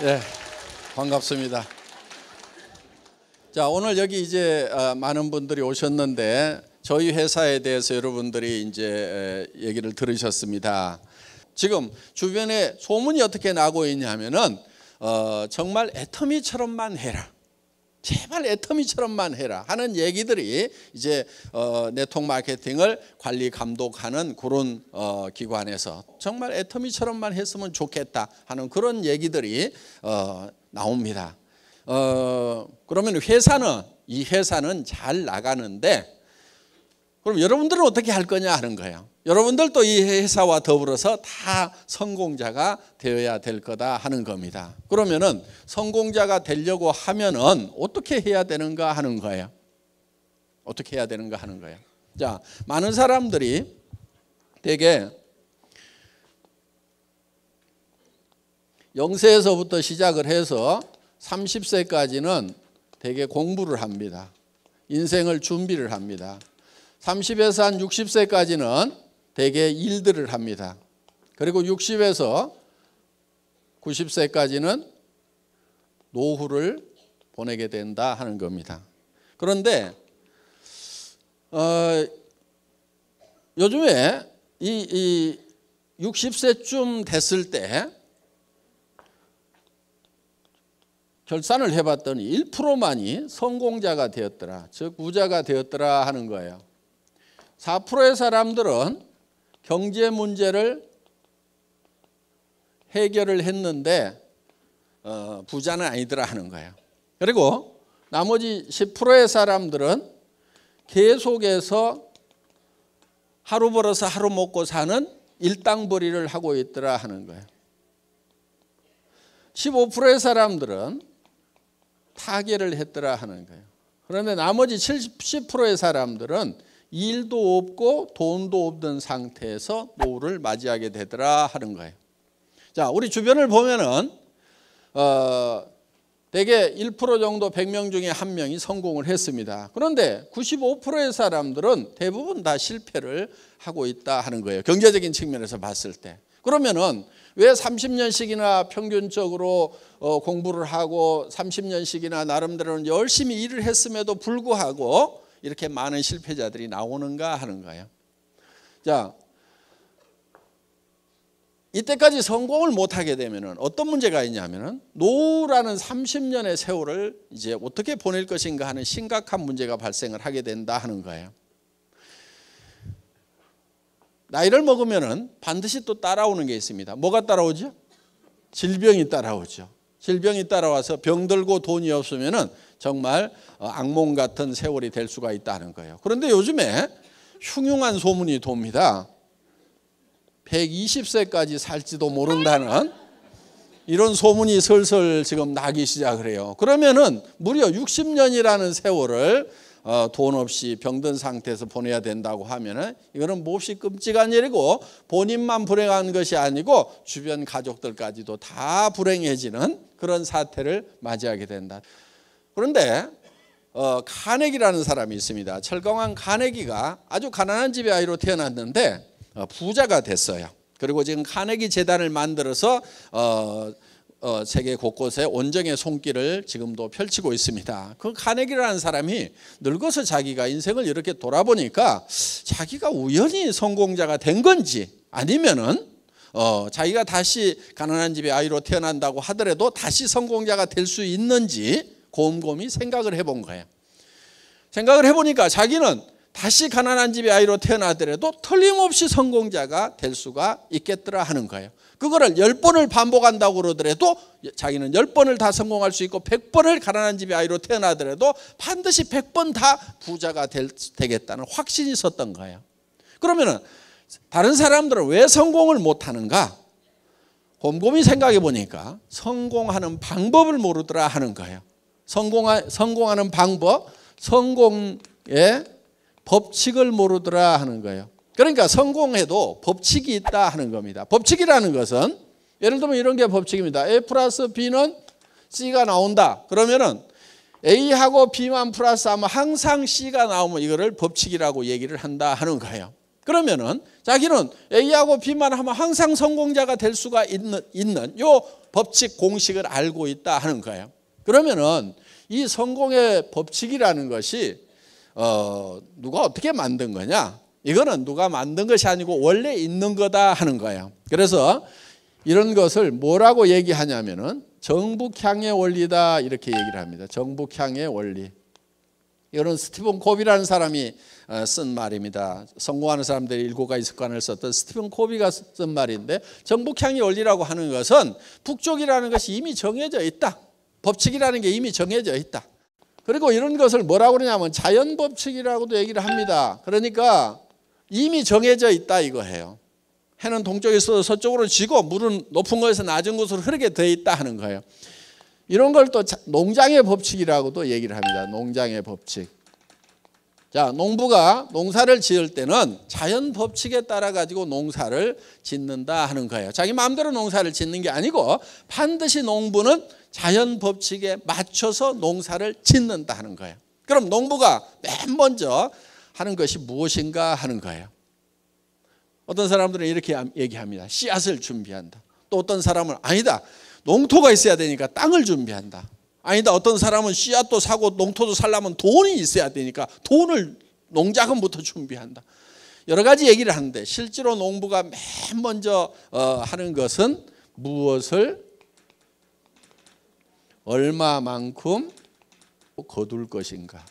네, 반갑습니다. 자, 오늘 여기 이제 많은 분들이 오셨는데 저희 회사에 대해서 여러분들이 이제 얘기를 들으셨습니다. 지금 주변에 소문이 어떻게 나고 있냐면은 정말 애터미처럼만 해라, 제발 애터미처럼만 해라 하는 얘기들이 이제 네트워크 마케팅을 관리 감독하는 그런 기관에서 정말 애터미처럼만 했으면 좋겠다 하는 그런 얘기들이 나옵니다. 그러면 이 회사는 잘 나가는데 그럼 여러분들은 어떻게 할 거냐 하는 거예요. 여러분들도 이 회사와 더불어서 다 성공자가 되어야 될 거다 하는 겁니다. 그러면은 성공자가 되려고 하면은 어떻게 해야 되는가 하는 거예요. 어떻게 해야 되는가 하는 거예요. 자, 많은 사람들이 되게 0세에서부터 시작을 해서 30세까지는 되게 공부를 합니다. 인생을 준비를 합니다. 30에서 한 60세까지는 대개 일들을 합니다. 그리고 60에서 90세까지는 노후를 보내게 된다 하는 겁니다. 그런데 요즘에 이 60세쯤 됐을 때 결산을 해봤더니 1%만이 성공자가 되었더라, 즉 부자가 되었더라 하는 거예요. 4%의 사람들은 경제 문제를 해결을 했는데 부자는 아니더라 하는 거예요. 그리고 나머지 10%의 사람들은 계속해서 하루 벌어서 하루 먹고 사는 일당벌이를 하고 있더라 하는 거예요. 15%의 사람들은 타계를 했더라 하는 거예요. 그런데 나머지 70%의 사람들은 일도 없고 돈도 없는 상태에서 노후를 맞이하게 되더라 하는 거예요. 자, 우리 주변을 보면은 대개 1% 정도 100명 중에 1명이 성공을 했습니다. 그런데 95%의 사람들은 대부분 다 실패를 하고 있다 하는 거예요. 경제적인 측면에서 봤을 때. 그러면은 왜 30년씩이나 평균적으로 공부를 하고 30년씩이나 나름대로는 열심히 일을 했음에도 불구하고 이렇게 많은 실패자들이 나오는가 하는 거예요. 자, 이때까지 성공을 못하게 되면 어떤 문제가 있냐면은 노후라는 30년의 세월을 이제 어떻게 보낼 것인가 하는 심각한 문제가 발생을 하게 된다 하는 거예요. 나이를 먹으면은 반드시 또 따라오는 게 있습니다. 뭐가 따라오죠? 질병이 따라오죠. 질병이 따라와서 병들고 돈이 없으면은 정말 악몽 같은 세월이 될 수가 있다는 거예요. 그런데 요즘에 흉흉한 소문이 돕니다. 120세까지 살지도 모른다는 이런 소문이 슬슬 지금 나기 시작을 해요. 그러면은 무려 60년이라는 세월을 돈 없이 병든 상태에서 보내야 된다고 하면은 이거는 몹시 끔찍한 일이고 본인만 불행한 것이 아니고 주변 가족들까지도 다 불행해지는 그런 사태를 맞이하게 된다. 그런데 카네기라는 사람이 있습니다. 철강왕 카네기가 아주 가난한 집의 아이로 태어났는데 부자가 됐어요. 그리고 지금 카네기 재단을 만들어서 세계 곳곳에 온정의 손길을 지금도 펼치고 있습니다. 그 카네기라는 사람이 늙어서 자기가 인생을 이렇게 돌아보니까 자기가 우연히 성공자가 된 건지 아니면은 자기가 다시 가난한 집의 아이로 태어난다고 하더라도 다시 성공자가 될 수 있는지 곰곰이 생각을 해본 거예요. 생각을 해보니까 자기는 다시 가난한 집의 아이로 태어나더라도 틀림없이 성공자가 될 수가 있겠더라 하는 거예요. 그거를 10번을 반복한다고 그러더라도 자기는 10번을 다 성공할 수 있고 100번을 가난한 집의 아이로 태어나더라도 반드시 100번 다 부자가 되겠다는 확신이 있었던 거예요. 그러면은 다른 사람들은 왜 성공을 못하는가? 곰곰이 생각해 보니까 성공하는 방법을 모르더라 하는 거예요. 성공하는 방법, 성공의 법칙을 모르더라 하는 거예요. 그러니까 성공해도 법칙이 있다 하는 겁니다. 법칙이라는 것은 예를 들면 이런 게 법칙입니다. A 플러스 B는 C가 나온다. 그러면은 A하고 B만 플러스하면 항상 C가 나오면 이거를 법칙이라고 얘기를 한다 하는 거예요. 그러면은 자기는 A하고 B만 하면 항상 성공자가 될 수가 있는 요 법칙 공식을 알고 있다 하는 거예요. 그러면은 이 성공의 법칙이라는 것이 누가 어떻게 만든 거냐? 이거는 누가 만든 것이 아니고 원래 있는 거다 하는 거예요. 그래서 이런 것을 뭐라고 얘기하냐면은 정북향의 원리다 이렇게 얘기를 합니다. 정북향의 원리. 이거는 스티븐 코비라는 사람이 쓴 말입니다. 성공하는 사람들이 7가지 습관을 썼던 스티븐 코비가 쓴 말인데, 정북향의 원리라고 하는 것은 북쪽이라는 것이 이미 정해져 있다. 법칙이라는 게 이미 정해져 있다. 그리고 이런 것을 뭐라고 그러냐면 자연 법칙이라고도 얘기를 합니다. 그러니까 이미 정해져 있다 이거예요. 해는 동쪽에서 서쪽으로 지고 물은 높은 곳에서 낮은 곳으로 흐르게 되어 있다 하는 거예요. 이런 걸 또 농장의 법칙이라고도 얘기를 합니다. 농장의 법칙. 자, 농부가 농사를 지을 때는 자연 법칙에 따라 가지고 농사를 짓는다 하는 거예요. 자기 마음대로 농사를 짓는 게 아니고 반드시 농부는 자연 법칙에 맞춰서 농사를 짓는다 하는 거예요. 그럼 농부가 맨 먼저 하는 것이 무엇인가 하는 거예요. 어떤 사람들은 이렇게 얘기합니다. 씨앗을 준비한다. 또 어떤 사람은 아니다. 농토가 있어야 되니까 땅을 준비한다. 아니다. 어떤 사람은 씨앗도 사고 농토도 살려면 돈이 있어야 되니까 돈을 농자금부터 준비한다. 여러 가지 얘기를 하는데 실제로 농부가 맨 먼저 하는 것은 무엇을 얼마만큼 거둘 것인가.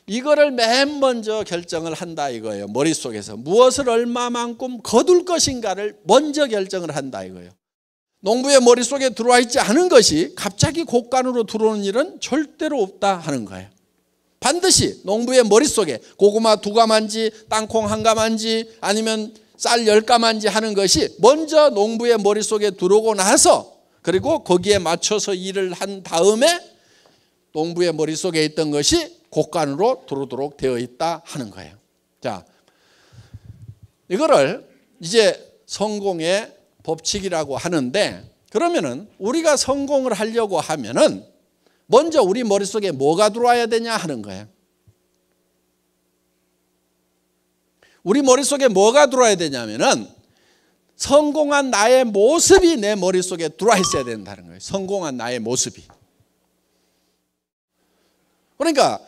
이거를 맨 먼저 결정을 한다 이거예요. 머릿속에서 무엇을 얼마만큼 거둘 것인가를 먼저 결정을 한다 이거예요. 농부의 머릿속에 들어와 있지 않은 것이 갑자기 곡간으로 들어오는 일은 절대로 없다 하는 거예요. 반드시 농부의 머릿속에 고구마 2가마인지 땅콩 1가마인지 아니면 쌀 10가마인지 하는 것이 먼저 농부의 머릿속에 들어오고 나서, 그리고 거기에 맞춰서 일을 한 다음에 농부의 머릿속에 있던 것이 곡간으로 들어오도록 되어 있다 하는 거예요. 자, 이거를 이제 성공의 법칙이라고 하는데, 그러면은 우리가 성공을 하려고 하면은 먼저 우리 머릿속에 뭐가 들어와야 되냐 하는 거예요. 우리 머릿속에 뭐가 들어와야 되냐면은 성공한 나의 모습이 내 머릿속에 들어와 있어야 된다는 거예요. 성공한 나의 모습이. 그러니까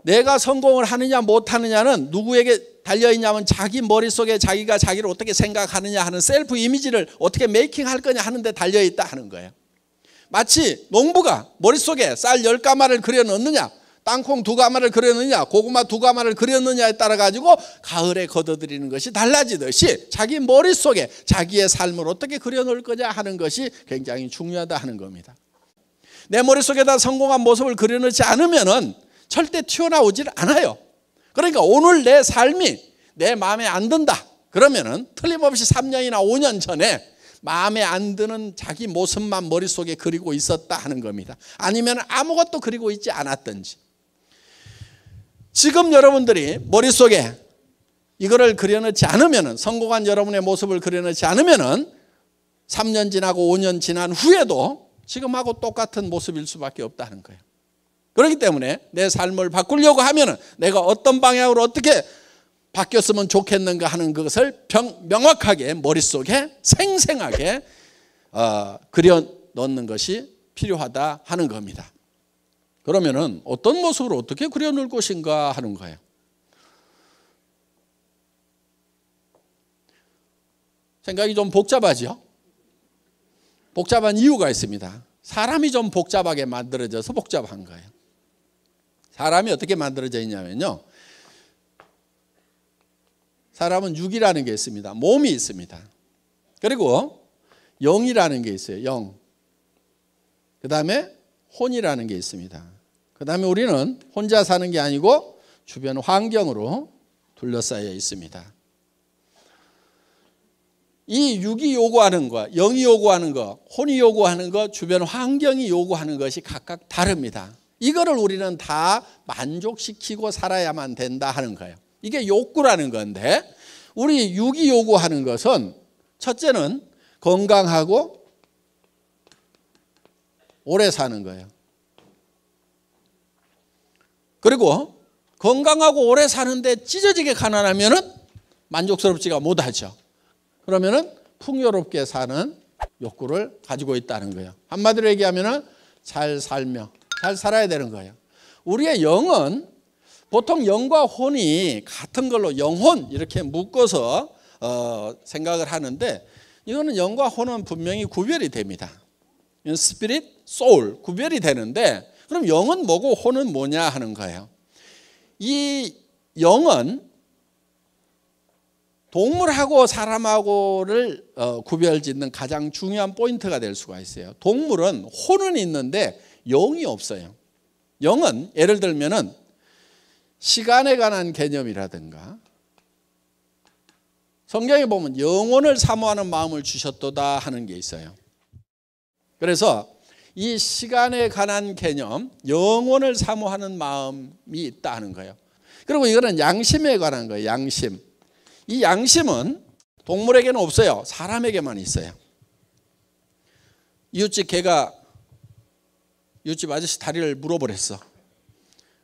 내가 성공을 하느냐 못하느냐는 누구에게 달려있냐면 자기 머릿속에 자기가 자기를 어떻게 생각하느냐 하는 셀프 이미지를 어떻게 메이킹할 거냐 하는 데 달려있다 하는 거예요. 마치 농부가 머릿속에 쌀 10가마를 그려넣느냐, 땅콩 2가마를 그려넣느냐, 고구마 2가마를 그려넣느냐에 따라 가지고 가을에 거둬들이는 것이 달라지듯이 자기 머릿속에 자기의 삶을 어떻게 그려놓을 거냐 하는 것이 굉장히 중요하다 하는 겁니다. 내 머릿속에다 성공한 모습을 그려놓지 않으면은 절대 튀어나오질 않아요. 그러니까 오늘 내 삶이 내 마음에 안 든다. 그러면은 틀림없이 3년이나 5년 전에 마음에 안 드는 자기 모습만 머릿속에 그리고 있었다 하는 겁니다. 아니면 아무것도 그리고 있지 않았든지. 지금 여러분들이 머릿속에 이거를 그려놓지 않으면은, 성공한 여러분의 모습을 그려놓지 않으면은 3년 지나고 5년 지난 후에도 지금하고 똑같은 모습일 수밖에 없다는 거예요. 그렇기 때문에 내 삶을 바꾸려고 하면은 내가 어떤 방향으로 어떻게 바뀌었으면 좋겠는가 하는 것을 명확하게 머릿속에 생생하게 그려 넣는 것이 필요하다 하는 겁니다. 그러면은 어떤 모습으로 어떻게 그려 놓을 것인가 하는 거예요. 생각이 좀 복잡하죠? 복잡한 이유가 있습니다. 사람이 좀 복잡하게 만들어져서 복잡한 거예요. 사람이 어떻게 만들어져 있냐면요, 사람은 육이라는 게 있습니다. 몸이 있습니다. 그리고 영이라는 게 있어요. 영. 그 다음에 혼이라는 게 있습니다. 그 다음에 우리는 혼자 사는 게 아니고 주변 환경으로 둘러싸여 있습니다. 이 육이 요구하는 것, 영이 요구하는 것, 혼이 요구하는 것, 주변 환경이 요구하는 것이 각각 다릅니다. 이거를 우리는 다 만족시키고 살아야만 된다 하는 거예요. 이게 욕구라는 건데, 우리 육이 요구하는 것은 첫째는 건강하고 오래 사는 거예요. 그리고 건강하고 오래 사는데 찢어지게 가난하면은 만족스럽지가 못하죠. 그러면은 풍요롭게 사는 욕구를 가지고 있다는 거예요. 한마디로 얘기하면은 잘 살며 잘 살아야 되는 거예요. 우리의 영은 보통 영과 혼이 같은 걸로 영혼 이렇게 묶어서 생각을 하는데, 이거는 영과 혼은 분명히 구별이 됩니다. 스피릿, 소울 구별이 되는데, 그럼 영은 뭐고 혼은 뭐냐 하는 거예요. 이 영은 동물하고 사람하고를 구별짓는 가장 중요한 포인트가 될 수가 있어요. 동물은 혼은 있는데 영이 없어요. 영은 예를 들면은 시간에 관한 개념이라든가, 성경에 보면 영혼을 사모하는 마음을 주셨도다 하는 게 있어요. 그래서 이 시간에 관한 개념, 영혼을 사모하는 마음이 있다 하는 거예요. 그리고 이거는 양심에 관한 거예요. 양심. 이 양심은 동물에게는 없어요. 사람에게만 있어요. 이웃집 개가 이웃집 아저씨 다리를 물어버렸어.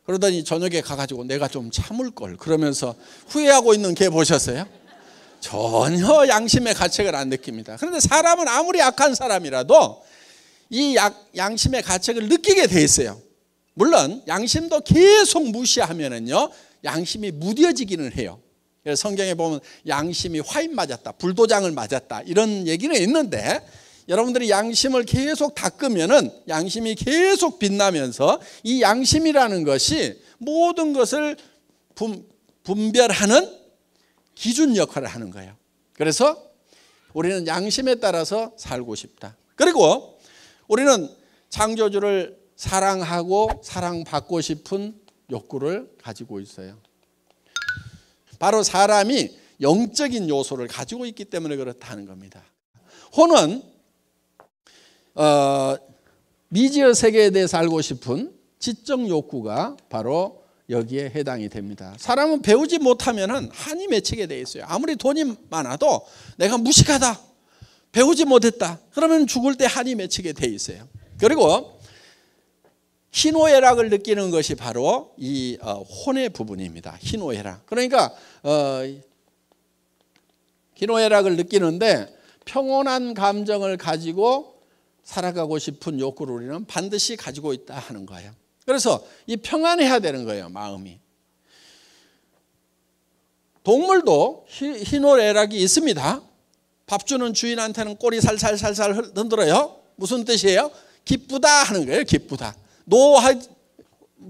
그러더니 저녁에 가가지고 내가 좀 참을 걸 그러면서 후회하고 있는 개 보셨어요? 전혀 양심의 가책을 안 느낍니다. 그런데 사람은 아무리 악한 사람이라도 이 양심의 가책을 느끼게 돼 있어요. 물론 양심도 계속 무시하면은요, 양심이 무뎌지기는 해요. 그래서 성경에 보면 양심이 화인 맞았다, 불도장을 맞았다 이런 얘기는 있는데, 여러분들이 양심을 계속 닦으면은 양심이 계속 빛나면서 이 양심이라는 것이 모든 것을 분별하는 기준 역할을 하는 거예요. 그래서 우리는 양심에 따라서 살고 싶다. 그리고 우리는 창조주를 사랑하고 사랑받고 싶은 욕구를 가지고 있어요. 바로 사람이 영적인 요소를 가지고 있기 때문에 그렇다는 겁니다. 혼은 미지의 세계에 대해서 알고 싶은 지적 욕구가 바로 여기에 해당이 됩니다. 사람은 배우지 못하면 한이 맺히게 돼 있어요. 아무리 돈이 많아도 내가 무식하다, 배우지 못했다, 그러면 죽을 때 한이 맺히게 돼 있어요. 그리고 희노애락을 느끼는 것이 바로 이 혼의 부분입니다. 희노애락. 그러니까 희노애락을 느끼는데 평온한 감정을 가지고 살아가고 싶은 욕구를 우리는 반드시 가지고 있다 하는 거예요. 그래서 이 평안해야 되는 거예요, 마음이. 동물도 희노애락이 있습니다. 밥 주는 주인한테는 꼬리 살살살살 흔들어요. 무슨 뜻이에요? 기쁘다 하는 거예요. 기쁘다.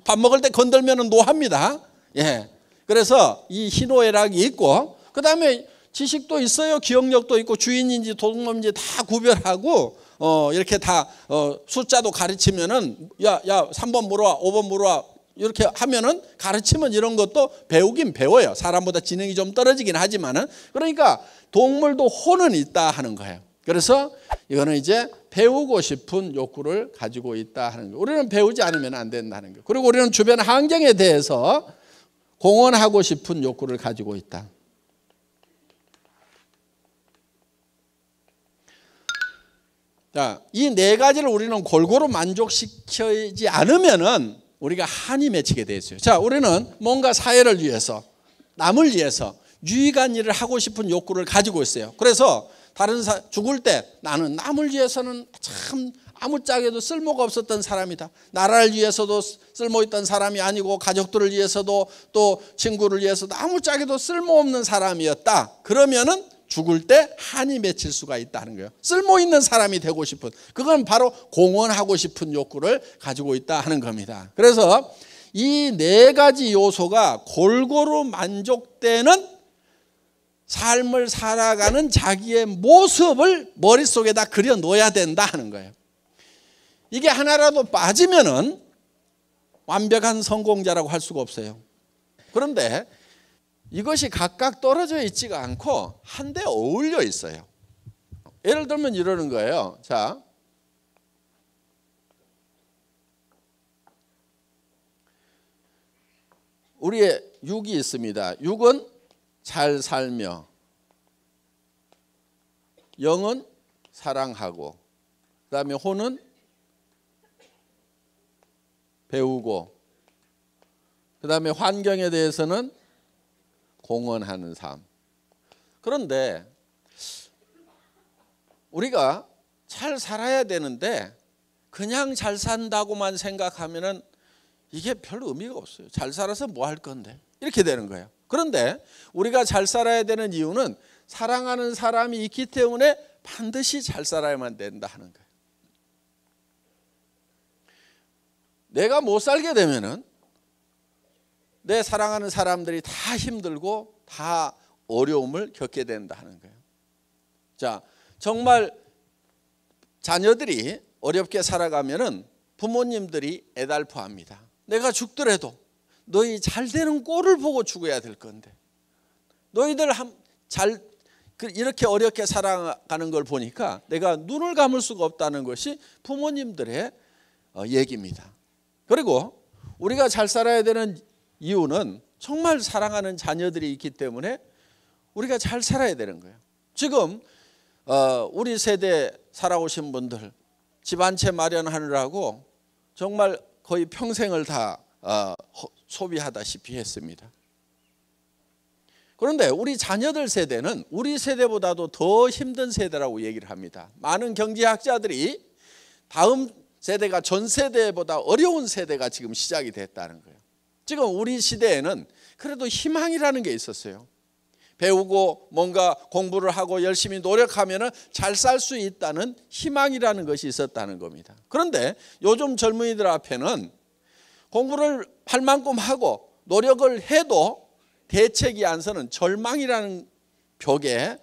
밥 먹을 때 건들면 노합니다. 예. 그래서 이 희노애락이 있고, 그 다음에 지식도 있어요. 기억력도 있고, 주인인지 도둑놈인지 다 구별하고, 이렇게 다 숫자도 가르치면은 야 3번 물어와, 5번 물어와 이렇게 하면은 가르치면 이런 것도 배우긴 배워요. 사람보다 지능이 좀 떨어지긴 하지만은. 그러니까 동물도 혼은 있다 하는 거예요. 그래서 이거는 이제 배우고 싶은 욕구를 가지고 있다 하는 거예요. 우리는 배우지 않으면 안 된다는 거예요. 그리고 우리는 주변 환경에 대해서 공헌하고 싶은 욕구를 가지고 있다. 자, 이 네 가지를 우리는 골고루 만족시키지 않으면은 우리가 한이 맺히게 돼 있어요. 자, 우리는 뭔가 사회를 위해서, 남을 위해서 유익한 일을 하고 싶은 욕구를 가지고 있어요. 그래서 죽을 때 나는 남을 위해서는 참 아무짝에도 쓸모가 없었던 사람이다. 나라를 위해서도 쓸모있던 사람이 아니고 가족들을 위해서도 또 친구를 위해서도 아무짝에도 쓸모없는 사람이었다. 그러면은 죽을 때 한이 맺힐 수가 있다는 거예요. 쓸모있는 사람이 되고 싶은, 그건 바로 공헌하고 싶은 욕구를 가지고 있다 하는 겁니다. 그래서 이 네 가지 요소가 골고루 만족되는 삶을 살아가는 자기의 모습을 머릿속에다 그려 놓아야 된다 하는 거예요. 이게 하나라도 빠지면은 완벽한 성공자라고 할 수가 없어요. 그런데 이것이 각각 떨어져 있지가 않고 한데 어울려 있어요. 예를 들면 이러는 거예요. 자, 우리의 육이 있습니다. 육은 잘 살며, 영은 사랑하고, 그 다음에 혼은 배우고, 그 그 다음에 환경에 대해서는 공헌하는 삶. 그런데 우리가 잘 살아야 되는데 그냥 잘 산다고만 생각하면은 이게 별 의미가 없어요. 잘 살아서 뭐 할 건데 이렇게 되는 거예요. 그런데 우리가 잘 살아야 되는 이유는 사랑하는 사람이 있기 때문에 반드시 잘 살아야만 된다 하는 거예요. 내가 못 살게 되면은 내 사랑하는 사람들이 다 힘들고 다 어려움을 겪게 된다 하는 거예요. 자, 정말 자녀들이 어렵게 살아가면은 부모님들이 애달퍼합니다. 내가 죽더라도 너희 잘 되는 꼴을 보고 죽어야 될 건데 너희들 이렇게 어렵게 살아가는 걸 보니까 내가 눈을 감을 수가 없다는 것이 부모님들의 얘기입니다. 그리고 우리가 잘 살아야 되는 이유는 정말 사랑하는 자녀들이 있기 때문에 우리가 잘 살아야 되는 거예요. 지금 우리 세대 살아오신 분들 집 한 채 마련하느라고 정말 거의 평생을 다 소비하다시피 했습니다. 그런데 우리 자녀들 세대는 우리 세대보다도 더 힘든 세대라고 얘기를 합니다. 많은 경제학자들이 다음 세대가 전 세대보다 어려운 세대가 지금 시작이 됐다는 거예요. 지금 우리 시대에는 그래도 희망이라는 게 있었어요. 배우고 뭔가 공부를 하고 열심히 노력하면 잘 살 수 있다는 희망이라는 것이 있었다는 겁니다. 그런데 요즘 젊은이들 앞에는 공부를 할 만큼 하고 노력을 해도 대책이 안 서는 절망이라는 벽에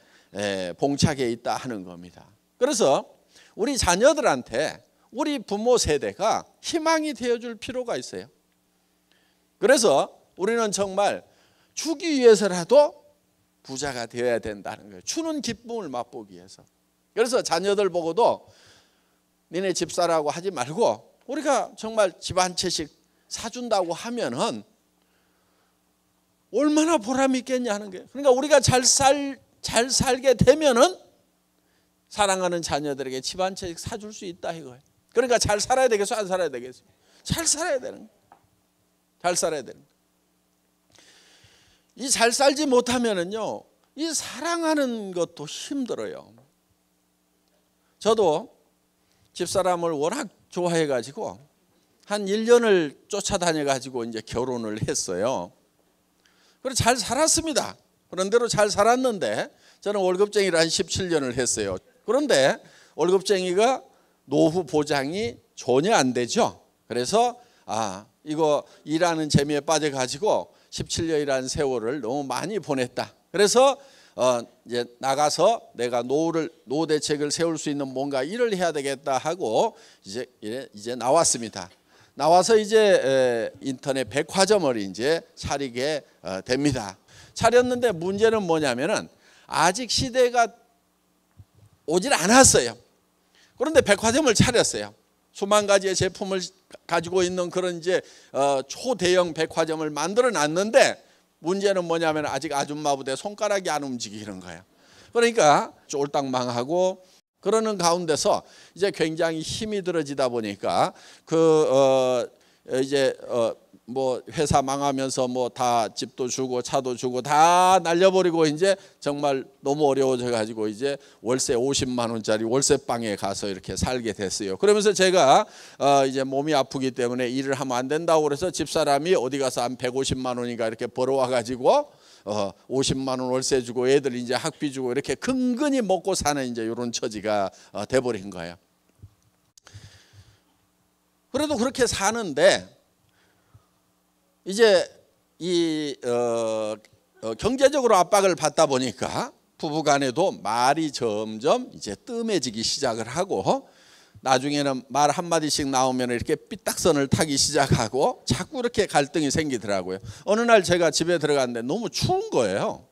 봉착해 있다 하는 겁니다. 그래서 우리 자녀들한테 우리 부모 세대가 희망이 되어줄 필요가 있어요. 그래서 우리는 정말 주기 위해서라도 부자가 되어야 된다는 거예요. 주는 기쁨을 맛보기 위해서. 그래서 자녀들 보고도 니네 집 사라고 하지 말고 우리가 정말 집 한 채씩 사준다고 하면은 얼마나 보람이 있겠냐 하는 거예요. 그러니까 우리가 잘 살게 되면은 사랑하는 자녀들에게 집 한 채씩 사줄 수 있다 이거예요. 그러니까 잘 살아야 되겠어, 안 살아야 되겠어? 잘 살아야 되는 거예요. 잘 살아야 되는 거예요. 이 잘 살지 못하면은요, 이 사랑하는 것도 힘들어요. 저도 집사람을 워낙 좋아해 가지고 한 1년을 쫓아다녀 가지고 이제 결혼을 했어요. 그래서 잘 살았습니다. 그런 대로 잘 살았는데 저는 월급쟁이를 한 17년을 했어요. 그런데 월급쟁이가 노후 보장이 전혀 안 되죠. 그래서 이거 일하는 재미에 빠져 가지고 17년이라는 세월을 너무 많이 보냈다. 그래서 이제 나가서 내가 노후 대책을 세울 수 있는 뭔가 일을 해야 되겠다 하고 이제 나왔습니다. 나와서 이제 인터넷 백화점을 이제 차리게 됩니다. 차렸는데 문제는 뭐냐면은 아직 시대가 오질 않았어요. 그런데 백화점을 차렸어요. 수만 가지의 제품을 가지고 있는 그런 이제 초대형 백화점을 만들어 놨는데 문제는 뭐냐면 아직 아줌마부대 손가락이 안 움직이는 거예요. 그러니까 쫄딱 망하고 그러는 가운데서 이제 굉장히 힘이 들어지다 보니까 이제 뭐 회사 망하면서 뭐 다 집도 주고 차도 주고 다 날려버리고 이제 정말 너무 어려워져 가지고 이제 월세 50만 원짜리 월세방에 가서 이렇게 살게 됐어요. 그러면서 제가 이제 몸이 아프기 때문에 일을 하면 안 된다고 그래서 집사람이 어디 가서 한 150만 원인가 이렇게 벌어와 가지고 50만 원 월세 주고 애들 이제 학비 주고 이렇게 근근히 먹고 사는 이제 이런 처지가 돼버린 거예요. 그래도 그렇게 사는데 이제 이 경제적으로 압박을 받다 보니까 부부간에도 말이 점점 이제 뜸해지기 시작을 하고 나중에는 말 한마디씩 나오면 이렇게 삐딱선을 타기 시작하고 자꾸 이렇게 갈등이 생기더라고요. 어느 날 제가 집에 들어갔는데 너무 추운 거예요.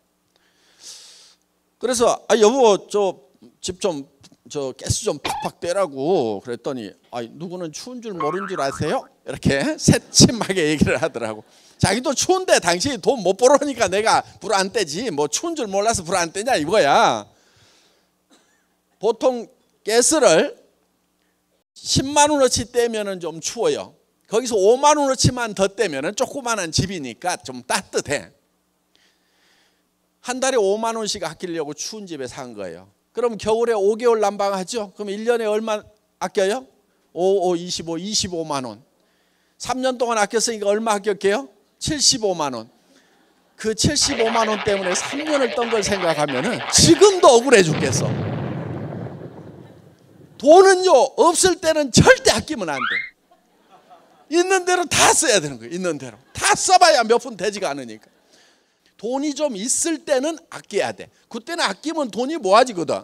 그래서 여보 집 좀 가스 좀 팍팍 떼라고 그랬더니 누구는 추운 줄 모르는 줄 아세요? 이렇게 새침하게 얘기를 하더라고. 자기도 추운데 당신이 돈 못 벌어오니까 내가 불 안 떼지 뭐 추운 줄 몰라서 불 안 떼냐 이거야. 보통 가스를 10만 원어치 떼면은 좀 추워요. 거기서 5만 원어치만 더 떼면은 조그마한 집이니까 좀 따뜻해. 한 달에 5만 원씩 아끼려고 추운 집에 산 거예요. 그럼 겨울에 5개월 난방하죠? 그럼 1년에 얼마 아껴요? 25만 원. 3년 동안 아꼈으니까 얼마 아꼈게요? 75만 원. 그 75만 원 때문에 3년을 떤 걸 생각하면은 지금도 억울해 죽겠어. 돈은요, 없을 때는 절대 아끼면 안 돼. 있는 대로 다 써야 되는 거예요. 있는 대로 다 써봐야 몇 푼 되지가 않으니까. 돈이 좀 있을 때는 아껴야 돼. 그때는 아끼면 돈이 모아지거든.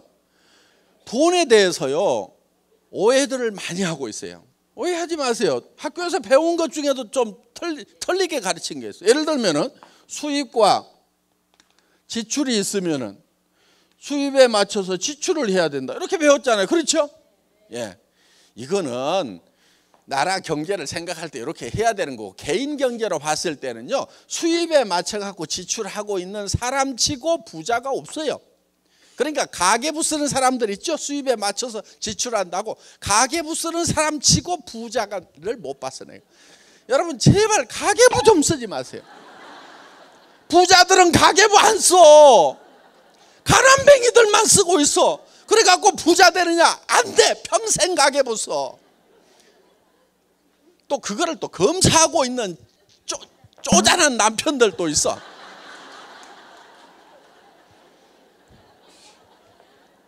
돈에 대해서요, 오해들을 많이 하고 있어요. 오해하지 마세요. 학교에서 배운 것 중에도 좀 틀리게 가르친 게 있어요. 예를 들면은 수입과 지출이 있으면은 수입에 맞춰서 지출을 해야 된다, 이렇게 배웠잖아요. 그렇죠? 예, 이거는 나라 경제를 생각할 때 이렇게 해야 되는 거고, 개인 경제로 봤을 때는요, 수입에 맞춰 갖고 지출하고 있는 사람치고 부자가 없어요. 그러니까 가계부 쓰는 사람들 있죠? 수입에 맞춰서 지출한다고. 가계부 쓰는 사람치고 부자를 못 봤어 내가. 여러분 제발 가계부 좀 쓰지 마세요. 부자들은 가계부 안 써. 가난뱅이들만 쓰고 있어. 그래 갖고 부자 되느냐? 안 돼. 평생 가계부 써. 또 그거를 또 검사하고 있는 쪼잔한 남편들도 있어.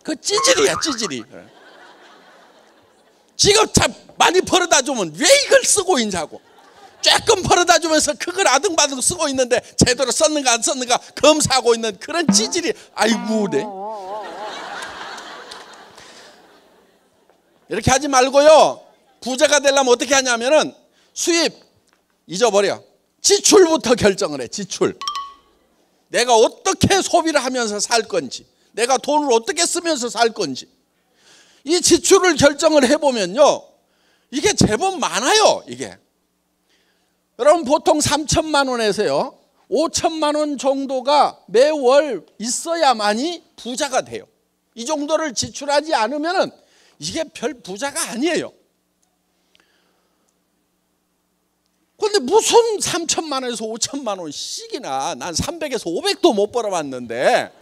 그 찌질이야, 찌질이. 지금 참 많이 벌어다 주면 왜 이걸 쓰고 있냐고. 조금 벌어다 주면서 그걸 아등바등 쓰고 있는데 제대로 썼는가 안 썼는가 검사하고 있는 그런 찌질이. 아이고, 네. 이렇게 하지 말고요, 부자가 되려면 어떻게 하냐면은 수입 잊어버려. 지출부터 결정을 해. 지출. 내가 어떻게 소비를 하면서 살 건지, 내가 돈을 어떻게 쓰면서 살 건지, 이 지출을 결정을 해보면요, 이게 제법 많아요. 이게 여러분 보통 3천만 원에서요 5천만 원 정도가 매월 있어야만이 부자가 돼요. 이 정도를 지출하지 않으면 이게 별 부자가 아니에요. 그런데 무슨 3천만 원에서 5천만 원씩이나, 난 300에서 500도 못 벌어봤는데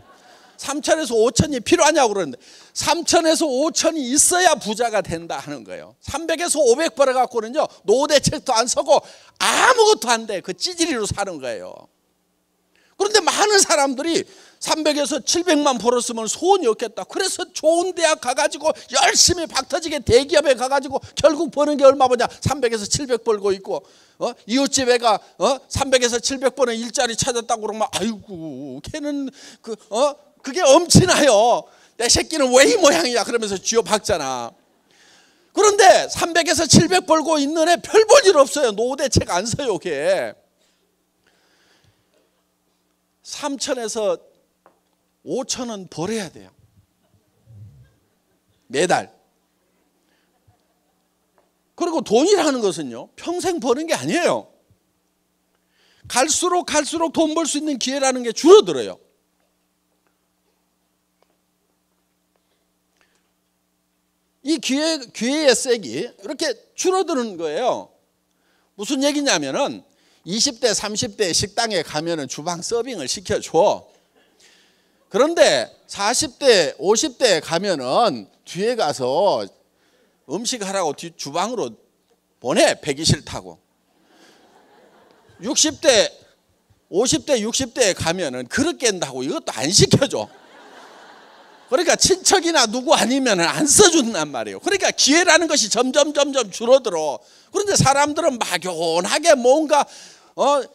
3천에서 5천이 필요하냐고 그러는데, 3천에서 5천이 있어야 부자가 된다 하는 거예요. 300에서 500 벌어갖고는요 노후대책도 안 서고 아무것도 안 돼. 그 찌질이로 사는 거예요. 그런데 많은 사람들이 300에서 700만 벌었으면 소원이 없겠다. 그래서 좋은 대학 가가지고 열심히 박터지게 대기업에 가가지고 결국 버는 게 얼마 버냐? 300에서 700 벌고 있고, 이웃집 애가 300에서 700 버는 일자리 찾았다고 그러면 아이고 걔는 그게 엄친아요. 내 새끼는 왜 이 모양이야 그러면서 쥐어 박잖아. 그런데 300에서 700 벌고 있는 애 별 볼 일 없어요. 노후대책 안 써요. 걔 3천에서 5천은 벌어야 돼요. 매달. 그리고 돈이라는 것은요 평생 버는 게 아니에요. 갈수록 돈 벌 수 있는 기회라는 게 줄어들어요. 이 기회의 색이 이렇게 줄어드는 거예요. 무슨 얘기냐면은 20대 30대 식당에 가면은 주방 서빙을 시켜줘. 그런데 40대 50대에 가면은 뒤에 가서 음식하라고 주방으로 보내. 배기 싫다고. 60대 50대 60대에 가면은 그릇 깬다고 이것도 안 시켜줘. 그러니까 친척이나 누구 아니면 안 써준단 말이에요. 그러니까 기회라는 것이 점점 줄어들어. 그런데 사람들은 막연하게 뭔가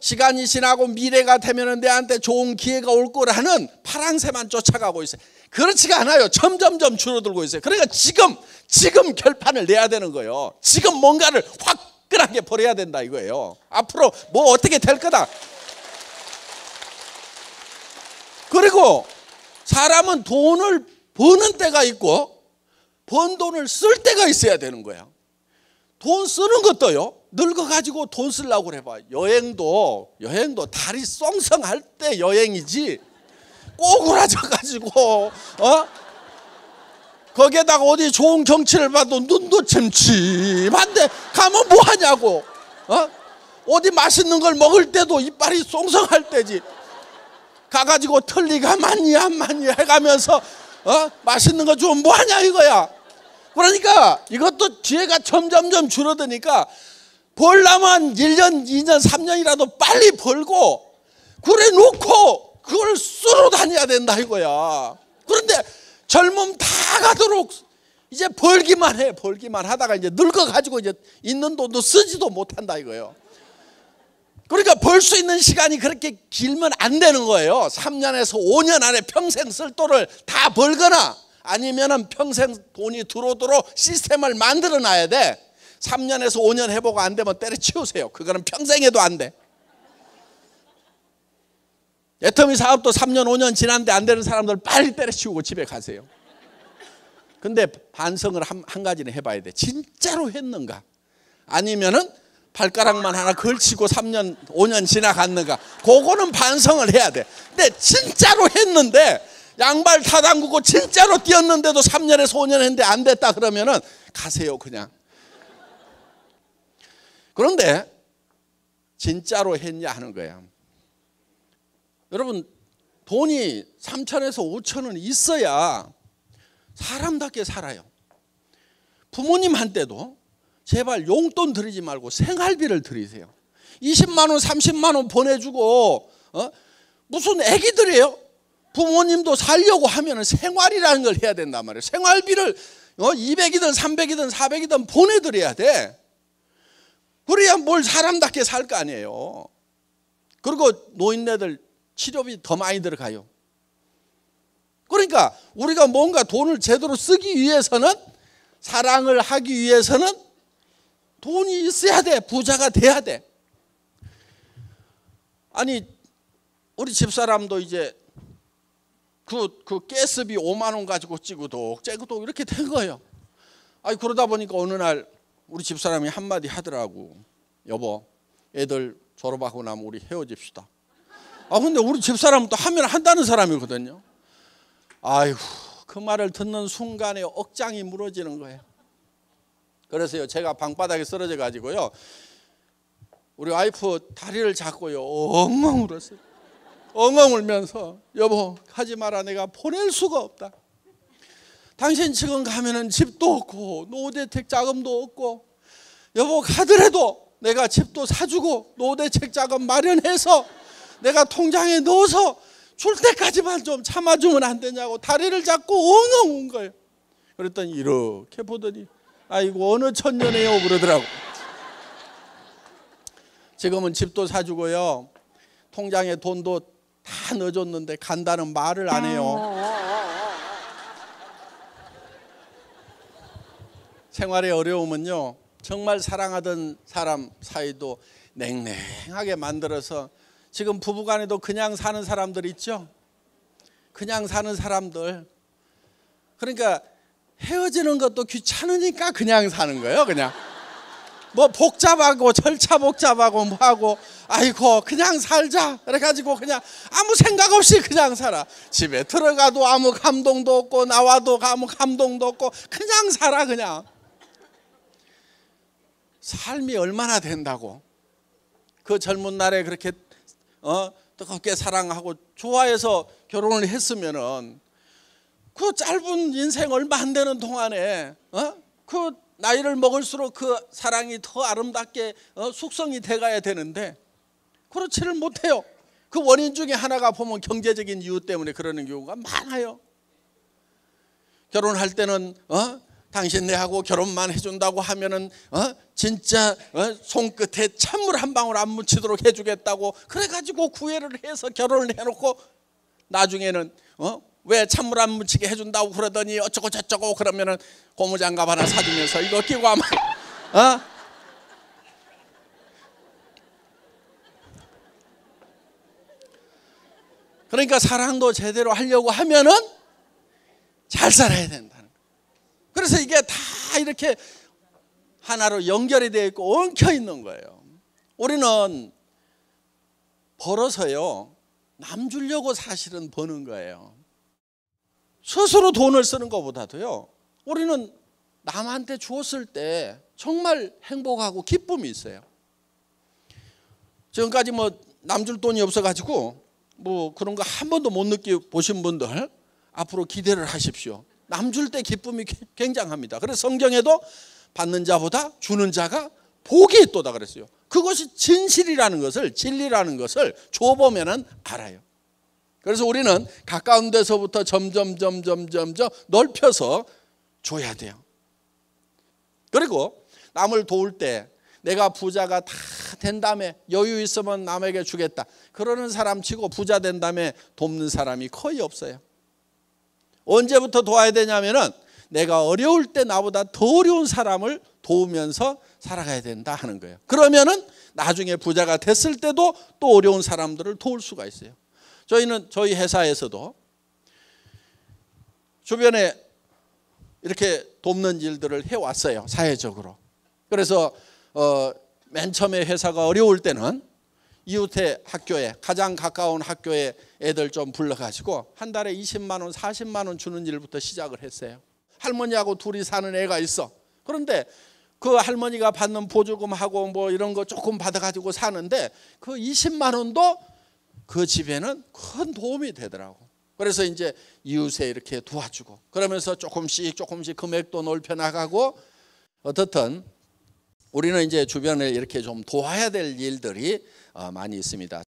시간이 지나고 미래가 되면 내한테 좋은 기회가 올 거라는 파랑새만 쫓아가고 있어요. 그렇지가 않아요. 점점 줄어들고 있어요. 그러니까 지금 결판을 내야 되는 거예요. 지금 뭔가를 화끈하게 벌여야 된다 이거예요. 앞으로 뭐 어떻게 될 거다. 그리고 사람은 돈을 버는 때가 있고 번 돈을 쓸 때가 있어야 되는 거야. 돈 쓰는 것도요, 늙어가지고 돈 쓰려고 그래봐. 여행도 다리 썽썽할 때 여행이지, 꼬꾸라져가지고 거기에다가 어디 좋은 경치를 봐도 눈도 침침한데 가면 뭐 하냐고. 어디 맛있는 걸 먹을 때도 이빨이 쏭쏭할 때지. 가가지고 틀니가 많니 안 많니 해가면서 맛있는 거 주면 뭐하냐 이거야. 그러니까 이것도 기회가 점점점 줄어드니까 벌려면 1년 2년 3년이라도 빨리 벌고 그래 놓고 그걸 쓰러 다녀야 된다 이거야. 그런데 젊음 다 가도록 이제 벌기만 해. 벌기만 하다가 이제 늙어가지고 이제 있는 돈도 쓰지도 못한다 이거예요. 그러니까 벌 수 있는 시간이 그렇게 길면 안 되는 거예요. 3년에서 5년 안에 평생 쓸 돈을 다 벌거나 아니면은 평생 돈이 들어오도록 시스템을 만들어 놔야 돼. 3년에서 5년 해보고 안 되면 때려치우세요. 그거는 평생 해도 안 돼. 애터미 사업도 3년 5년 지났는데 안 되는 사람들 빨리 때려치우고 집에 가세요. 근데 반성을 한 가지는 해봐야 돼. 진짜로 했는가? 아니면은 발가락만 하나 걸치고 3년 5년 지나갔는가? 그거는 반성을 해야 돼. 근데 진짜로 했는데 양발 다 담그고 진짜로 뛰었는데도 3년에서 5년 했는데 안 됐다 그러면은 가세요 그냥. 그런데 진짜로 했냐 하는 거야. 여러분 돈이 3천에서 5천은 있어야 사람답게 살아요. 부모님한테도 제발 용돈 드리지 말고 생활비를 드리세요. 20만 원 30만 원 보내주고 무슨 애기들이에요. 부모님도 살려고 하면 생활이라는 걸 해야 된단 말이에요. 생활비를 200이든 300이든 400이든 보내드려야 돼. 그래야 뭘 사람답게 살 거 아니에요. 그리고 노인네들 치료비 더 많이 들어가요. 그러니까 우리가 뭔가 돈을 제대로 쓰기 위해서는, 사랑을 하기 위해서는 돈이 있어야 돼. 부자가 돼야 돼. 아니 우리 집사람도 이제 그 가스비 5만 원 가지고 찌고도 이렇게 된 거예요. 아니 그러다 보니까 어느 날 우리 집사람이 한마디 하더라고. 여보, 애들 졸업하고 나면 우리 헤어집시다. 근데 우리 집사람은 또 하면 한다는 사람이거든요. 아이고, 그 말을 듣는 순간에 억장이 무너지는 거예요. 그래서요, 제가 방바닥에 쓰러져 가지고요, 우리 와이프 다리를 잡고요 엉엉 울었어요. 엉엉 울면서, 여보 가지 마라, 내가 보낼 수가 없다. 당신 지금 가면은 집도 없고 노후대책 자금도 없고, 여보 가더라도 내가 집도 사주고 노후대책 자금 마련해서 내가 통장에 넣어서 줄 때까지만 좀 참아주면 안 되냐고 다리를 잡고 엉엉 운 거예요. 그랬더니 이렇게 보더니 아이고 어느 천년에요 그러더라고. 지금은 집도 사주고요, 통장에 돈도 다 넣어줬는데 간다는 말을 안 해요. 생활의 어려움은요, 정말 사랑하던 사람 사이도 냉랭하게 만들어서, 지금 부부간에도 그냥 사는 사람들 있죠. 그냥 사는 사람들. 그러니까 헤어지는 것도 귀찮으니까 그냥 사는 거예요. 그냥 뭐 복잡하고 절차 복잡하고 뭐하고, 아이고 그냥 살자 그래가지고 그냥 아무 생각 없이 그냥 살아. 집에 들어가도 아무 감동도 없고 나와도 아무 감동도 없고 그냥 살아. 그냥 삶이 얼마나 된다고. 그 젊은 날에 그렇게 뜨겁게 사랑하고 좋아해서 결혼을 했으면은 그 짧은 인생 얼마 안 되는 동안에 그 나이를 먹을수록 그 사랑이 더 아름답게 숙성이 돼가야 되는데 그렇지를 못해요. 그 원인 중에 하나가 보면 경제적인 이유 때문에 그러는 경우가 많아요. 결혼할 때는 당신 내하고 결혼만 해준다고 하면은 진짜 손끝에 찬물 한 방울 안 묻히도록 해주겠다고 그래가지고 구애를 해서 결혼을 해놓고, 나중에는 왜 찬물 안 묻히게 해준다고 그러더니 어쩌고 저쩌고 그러면은 고무장갑 하나 사주면서 이거 끼고 하면 그러니까 사랑도 제대로 하려고 하면은 잘 살아야 된다는 거예요. 그래서 이게 다 이렇게 하나로 연결이 되어 있고 엉켜 있는 거예요. 우리는 벌어서요, 남 주려고 사실은 버는 거예요. 스스로 돈을 쓰는 것보다도요, 우리는 남한테 주었을 때 정말 행복하고 기쁨이 있어요. 지금까지 뭐 남줄 돈이 없어가지고 뭐 그런 거 한 번도 못 느껴보신 분들 앞으로 기대를 하십시오. 남줄 때 기쁨이 굉장합니다. 그래서 성경에도 받는 자보다 주는 자가 복이 있도다 그랬어요. 그것이 진실이라는 것을, 진리라는 것을 줘보면은 알아요. 그래서 우리는 가까운 데서부터 점점 넓혀서 줘야 돼요. 그리고 남을 도울 때 내가 부자가 다 된 다음에 여유 있으면 남에게 주겠다 그러는 사람 치고 부자 된 다음에 돕는 사람이 거의 없어요. 언제부터 도와야 되냐면은 내가 어려울 때 나보다 더 어려운 사람을 도우면서 살아가야 된다 하는 거예요. 그러면은 나중에 부자가 됐을 때도 또 어려운 사람들을 도울 수가 있어요. 저희는 저희 회사에서도 주변에 이렇게 돕는 일들을 해왔어요. 사회적으로. 그래서 맨 처음에 회사가 어려울 때는 이웃의 학교에, 가장 가까운 학교에 애들 좀 불러가지고 한 달에 20만 원, 40만 원 주는 일부터 시작을 했어요. 할머니하고 둘이 사는 애가 있어. 그런데 그 할머니가 받는 보조금하고 뭐 이런 거 조금 받아가지고 사는데 그 20만 원도 그 집에는 큰 도움이 되더라고. 그래서 이제 이웃에 이렇게 도와주고 그러면서 조금씩 금액도 넓혀 나가고 어떻든 우리는 이제 주변에 이렇게 좀 도와야 될 일들이 많이 있습니다.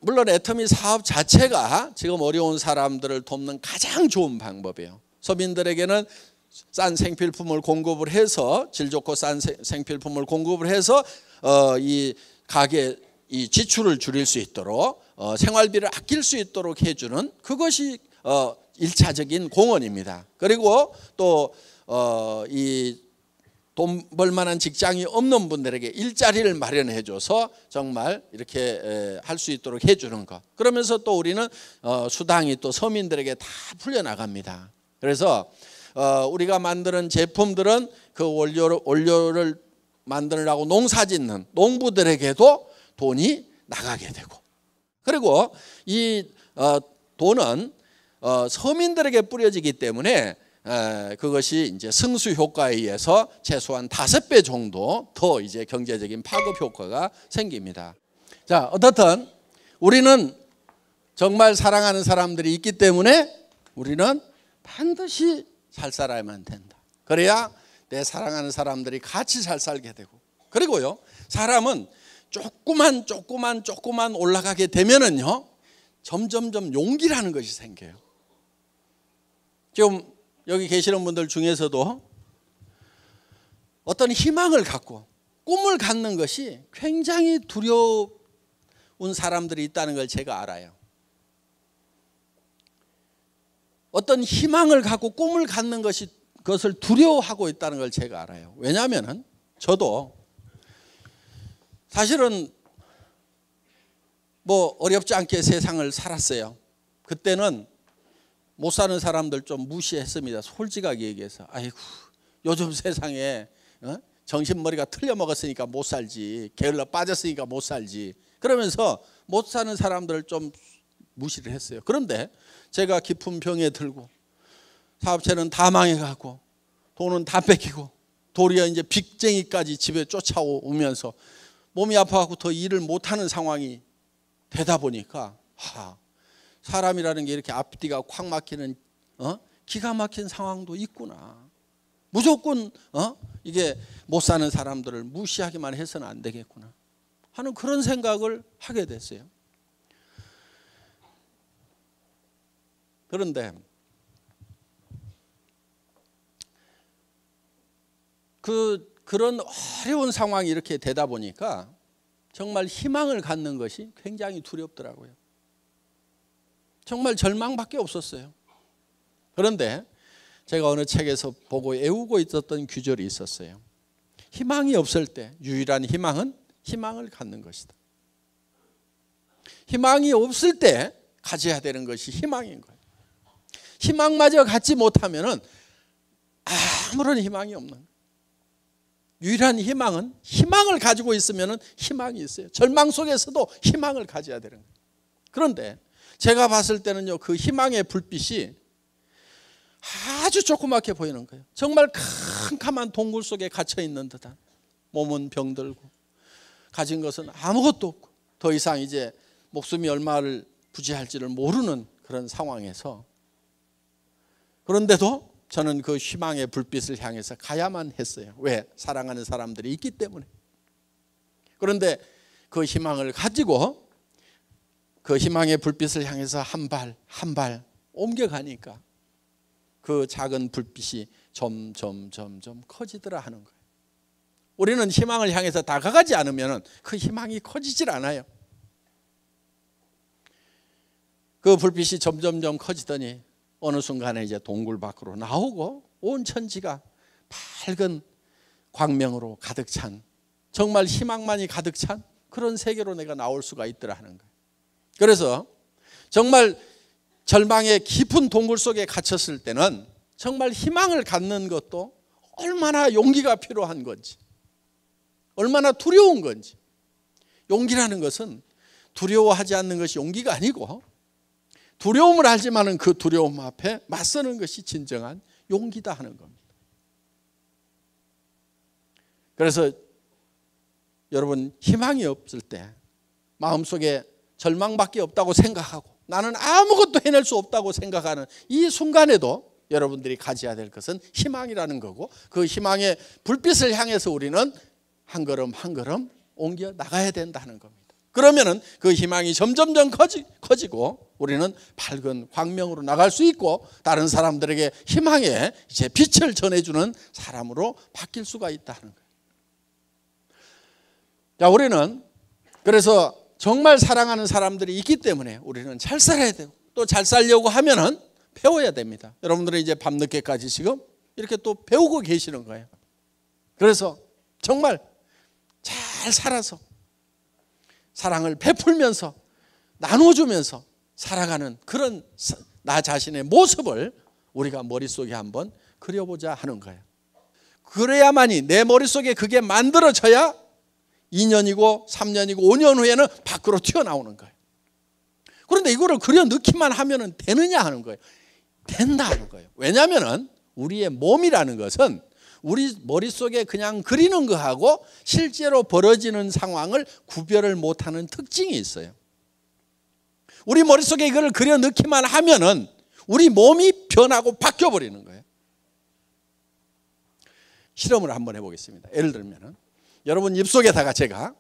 물론 애터미 사업 자체가 지금 어려운 사람들을 돕는 가장 좋은 방법이에요. 서민들에게는 싼 생필품을 공급을 해서 질 좋고 싼 생필품을 공급을 해서 이 가게 이 지출을 줄일 수 있도록 생활비를 아낄 수 있도록 해주는 그것이 1차적인 공헌입니다. 그리고 또 이 돈 벌만한 직장이 없는 분들에게 일자리를 마련해줘서 정말 이렇게 할 수 있도록 해주는 것. 그러면서 또 우리는 수당이 또 서민들에게 다 풀려나갑니다. 그래서 우리가 만드는 제품들은 그 원료를 만들라고 농사짓는 농부들에게도 돈이 나가게 되고 그리고 이 돈은 서민들에게 뿌려지기 때문에 그것이 이제 승수 효과에 의해서 최소한 5배 정도 더 이제 경제적인 파급 효과가 생깁니다. 자, 어떻든 우리는 정말 사랑하는 사람들이 있기 때문에 우리는 반드시 잘 살아야만 된다. 그래야 내 사랑하는 사람들이 같이 잘 살게 되고 그리고요 사람은 조금만 올라가게 되면은요 점점점 용기라는 것이 생겨요. 지금 여기 계시는 분들 중에서도 어떤 희망을 갖고 꿈을 갖는 것이 굉장히 두려운 사람들이 있다는 걸 제가 알아요. 어떤 희망을 갖고 꿈을 갖는 것이 그것을 두려워하고 있다는 걸 제가 알아요. 왜냐하면 저도 사실은 뭐 어렵지 않게 세상을 살았어요. 그때는 못 사는 사람들 좀 무시했습니다. 솔직하게 얘기해서 아이고 요즘 세상에 정신머리가 틀려 먹었으니까 못 살지 게을러 빠졌으니까 못 살지 그러면서 못 사는 사람들을 좀 무시를 했어요. 그런데 제가 깊은 병에 들고 사업체는 다 망해가고 돈은 다 뺏기고 도리어 이제 빚쟁이까지 집에 쫓아오면서 몸이 아파갖고 더 일을 못하는 상황이 되다 보니까 사람이라는 게 이렇게 앞뒤가 콱 막히는 기가 막힌 상황도 있구나. 무조건 이게 못 사는 사람들을 무시하기만 해서는 안 되겠구나 하는 그런 생각을 하게 됐어요. 그런데 그런 어려운 상황이 이렇게 되다 보니까 정말 희망을 갖는 것이 굉장히 두렵더라고요. 정말 절망밖에 없었어요. 그런데 제가 어느 책에서 보고 애우고 있었던 규절이 있었어요. 희망이 없을 때 유일한 희망은 희망을 갖는 것이다. 희망이 없을 때 가져야 되는 것이 희망인 거예요. 희망마저 갖지 못하면 아무런 희망이 없는 거예요. 유일한 희망은 희망을 가지고 있으면 희망이 있어요. 절망 속에서도 희망을 가져야 되는 거예요. 그런데 제가 봤을 때는요 그 희망의 불빛이 아주 조그맣게 보이는 거예요. 정말 캄캄한 동굴 속에 갇혀 있는 듯한 몸은 병들고 가진 것은 아무것도 없고 더 이상 이제 목숨이 얼마를 부지할지를 모르는 그런 상황에서, 그런데도 저는 그 희망의 불빛을 향해서 가야만 했어요. 왜? 사랑하는 사람들이 있기 때문에. 그런데 그 희망을 가지고 그 희망의 불빛을 향해서 한 발 한 발 옮겨가니까 그 작은 불빛이 점점 커지더라 하는 거예요. 우리는 희망을 향해서 다가가지 않으면 그 희망이 커지질 않아요. 그 불빛이 점점 커지더니 어느 순간에 이제 동굴 밖으로 나오고 온 천지가 밝은 광명으로 가득 찬, 정말 희망만이 가득 찬 그런 세계로 내가 나올 수가 있더라 하는 거예요. 그래서 정말 절망의 깊은 동굴 속에 갇혔을 때는 정말 희망을 갖는 것도 얼마나 용기가 필요한 건지, 얼마나 두려운 건지. 용기라는 것은 두려워하지 않는 것이 용기가 아니고, 두려움을 알지만은 그 두려움 앞에 맞서는 것이 진정한 용기다 하는 겁니다. 그래서 여러분, 희망이 없을 때, 마음속에 절망밖에 없다고 생각하고 나는 아무것도 해낼 수 없다고 생각하는 이 순간에도 여러분들이 가져야 될 것은 희망이라는 거고, 그 희망의 불빛을 향해서 우리는 한 걸음 한 걸음 옮겨 나가야 된다는 겁니다. 그러면은 그 희망이 점점 커지고 우리는 밝은 광명으로 나갈 수 있고, 다른 사람들에게 희망의 이제 빛을 전해주는 사람으로 바뀔 수가 있다는 거예요. 자, 우리는 그래서 정말 사랑하는 사람들이 있기 때문에 우리는 잘 살아야 되고, 또 잘 살려고 하면은 배워야 됩니다. 여러분들은 이제 밤늦게까지 지금 이렇게 또 배우고 계시는 거예요. 그래서 정말 잘 살아서 사랑을 베풀면서 나눠주면서 살아가는 그런 나 자신의 모습을 우리가 머릿속에 한번 그려보자 하는 거예요. 그래야만이 내 머릿속에 그게 만들어져야 2년이고 3년이고 5년 후에는 밖으로 튀어나오는 거예요. 그런데 이거를 그려 넣기만 하면 되느냐 하는 거예요. 된다 하는 거예요. 왜냐하면 우리의 몸이라는 것은 우리 머릿속에 그냥 그리는 거하고 실제로 벌어지는 상황을 구별을 못하는 특징이 있어요. 우리 머릿속에 이걸 그려 넣기만 하면은 우리 몸이 변하고 바뀌어 버리는 거예요. 실험을 한번 해보겠습니다. 예를 들면은 여러분 입속에다가 제가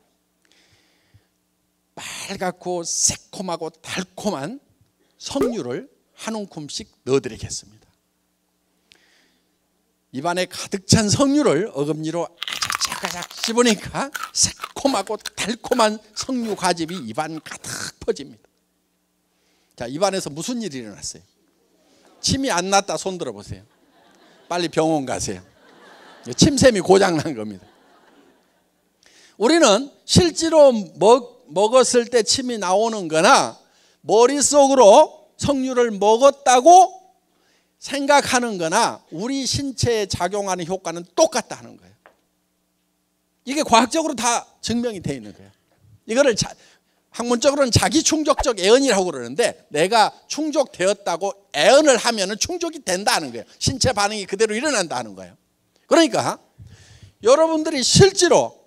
빨갛고 새콤하고 달콤한 석류를 한 움큼씩 넣어드리겠습니다. 입안에 가득 찬 석류를 어금니로 아작아작 씹으니까 새콤하고 달콤한 석류 과즙이 입안 가득 퍼집니다. 자, 입안에서 무슨 일이 일어났어요? 침이 안 났다 손 들어보세요. 빨리 병원 가세요. 침샘이 고장난 겁니다. 우리는 실제로 먹었을 때 침이 나오는 거나 머릿속으로 석류를 먹었다고 생각하는 거나 우리 신체에 작용하는 효과는 똑같다 하는 거예요. 이게 과학적으로 다 증명이 되어 있는 거예요. 이거를 학문적으로는 자기 충족적 애언이라고 그러는데, 내가 충족되었다고 애언을 하면은 충족이 된다는 거예요. 신체 반응이 그대로 일어난다는 거예요. 그러니까 여러분들이 실제로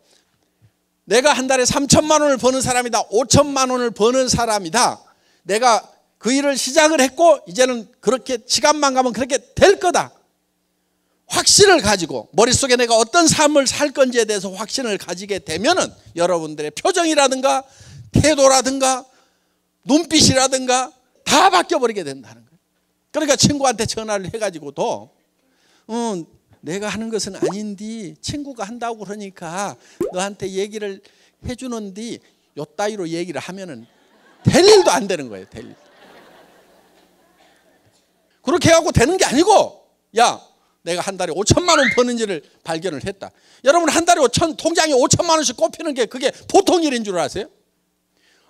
내가 한 달에 3천만 원을 버는 사람이다, 5천만 원을 버는 사람이다, 내가 그 일을 시작을 했고 이제는 그렇게 시간만 가면 그렇게 될 거다, 확신을 가지고 머릿속에 내가 어떤 삶을 살 건지에 대해서 확신을 가지게 되면은 여러분들의 표정이라든가 태도라든가 눈빛이라든가 다 바뀌어버리게 된다는 거예요. 그러니까 친구한테 전화를 해가지고도 내가 하는 것은 아닌데 친구가 한다고 그러니까 너한테 얘기를 해주는데 요 따위로 얘기를 하면은 될 일도 안 되는 거예요. 될 일. 그렇게 해갖고 되는 게 아니고, 야, 내가 한 달에 5천만 원 버는지를 발견을 했다. 여러분, 한 달에 통장에 5천만 원씩 꼽히는 게 그게 보통 일인 줄 아세요?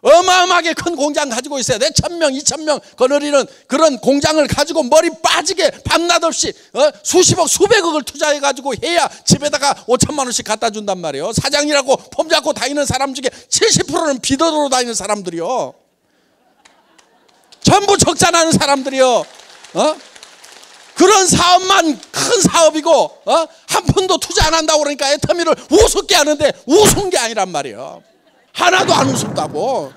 어마어마하게 큰 공장 가지고 있어야 돼. 1,000명, 2,000명 거느리는 그런 공장을 가지고 머리 빠지게 밤낮 없이 수십억, 수백억을 투자해가지고 해야 집에다가 5천만 원씩 갖다 준단 말이에요. 사장이라고 폼 잡고 다니는 사람 중에 70%는 비더로 다니는 사람들이요. 전부 적자나는 사람들이요. 그런 사업만 큰 사업이고 한 푼도 투자 안 한다고 그러니까 애터미를 우습게 하는데 우스운 게 아니란 말이에요. 하나도 안 우습다고.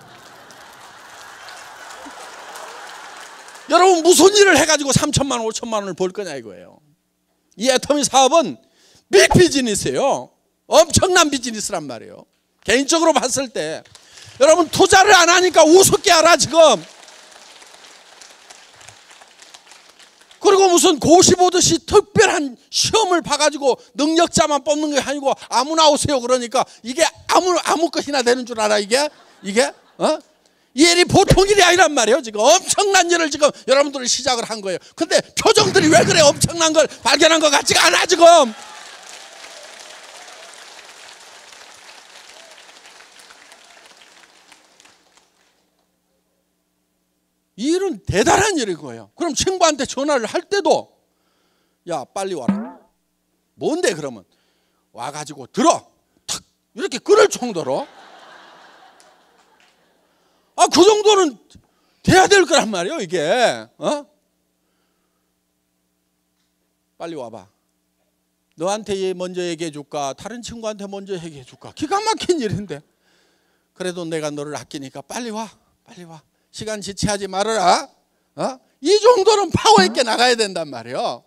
여러분 무슨 일을 해가지고 3천만 원, 5천만 원을 벌 거냐 이거예요. 이 애터미 사업은 빅 비즈니스예요. 엄청난 비즈니스란 말이에요. 개인적으로 봤을 때 여러분 투자를 안 하니까 우습게 알아 지금. 그리고 무슨 고시 보듯이 특별한 시험을 봐가지고 능력자만 뽑는 게 아니고 아무나 오세요 그러니까 이게 아무 것이나 되는 줄 알아 이게 이 일이 보통 일이 아니란 말이에요. 지금 엄청난 일을 지금 여러분들이 시작을 한 거예요. 근데 표정들이 왜 그래? 엄청난 걸 발견한 것 같지가 않아 지금. 이 일은 대단한 일인 거예요. 그럼 친구한테 전화를 할 때도 야 빨리 와라. 뭔데 그러면 와가지고 들어 탁 이렇게 끊을 정도로 그 정도는 돼야 될 거란 말이에요 이게. 빨리 와봐. 너한테 먼저 얘기해 줄까 다른 친구한테 먼저 얘기해 줄까. 기가 막힌 일인데 그래도 내가 너를 아끼니까 빨리 와 빨리 와. 시간 지체하지 말아라. 이 정도는 파워 있게 나가야 된단 말이에요.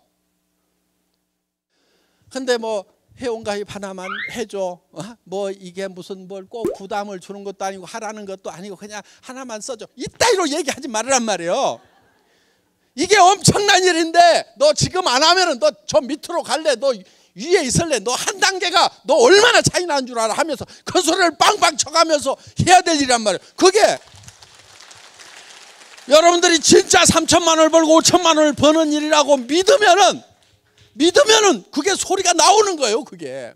근데 뭐 회원가입 하나만 해줘. 뭐 이게 무슨 뭘 꼭 부담을 주는 것도 아니고 하라는 것도 아니고 그냥 하나만 써줘. 이따위로 얘기하지 말으란 말이에요. 이게 엄청난 일인데 너 지금 안 하면은 너 저 밑으로 갈래? 너 위에 있을래? 너 한 단계가 너 얼마나 차이 나는 줄 알아? 하면서 큰 소리를 빵빵 쳐가면서 해야 될 일이란 말이에요. 그게 여러분들이 진짜 3천만 원을 벌고 5천만 원을 버는 일이라고 믿으면은 그게 소리가 나오는 거예요. 그게